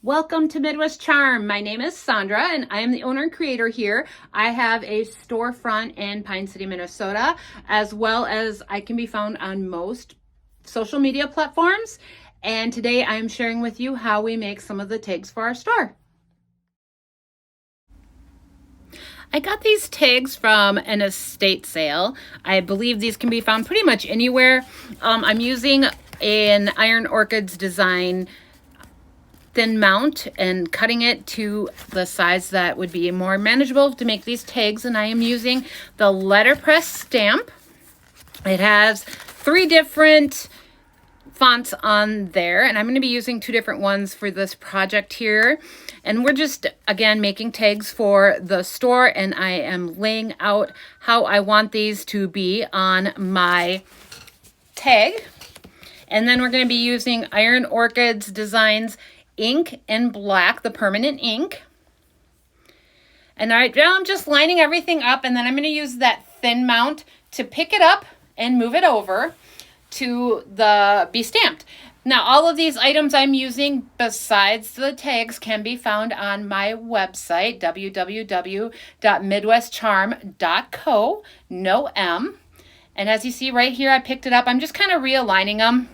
Welcome to Midwest Charm. My name is Sandra and I am the owner and creator here. I have a storefront in Pine City, Minnesota, as well as I can be found on most social media platforms. And today I am sharing with you how we make some of the tags for our store. I got these tags from an estate sale. I believe these can be found pretty much anywhere. I'm using an Iron Orchids design thin mount and cutting it to the size that would be more manageable to make these tags, and I am using the Letterpress stamp. It has 3 different fonts on there, and I'm going to be using 2 different ones for this project here. And we're just again making tags for the store, and I am laying out how I want these to be on my tag. And then we're going to be using Iron Orchids Designs ink in black, the permanent ink. And all right, now I'm just lining everything up, and then I'm going to use that thin mount to pick it up and move it over to be stamped. Now, all of these items I'm using besides the tags can be found on my website, www.midwestcharm.co, no M. And as you see right here, I picked it up. I'm just kind of realigning them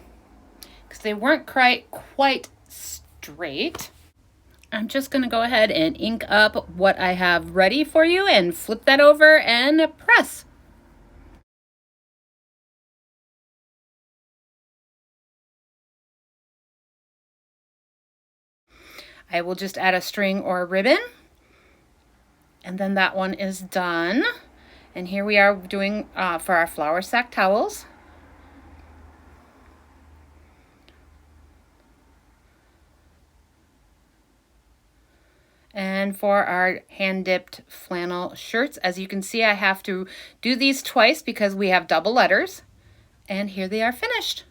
because they weren't quite straight. I'm just going to go ahead and ink up what I have ready for you and flip that over and press. I will just add a string or a ribbon, and then that one is done. And here we are doing for our flour sack towels. And for our hand-dipped flannel shirts, as you can see, I have to do these twice because we have double letters. And here they are finished.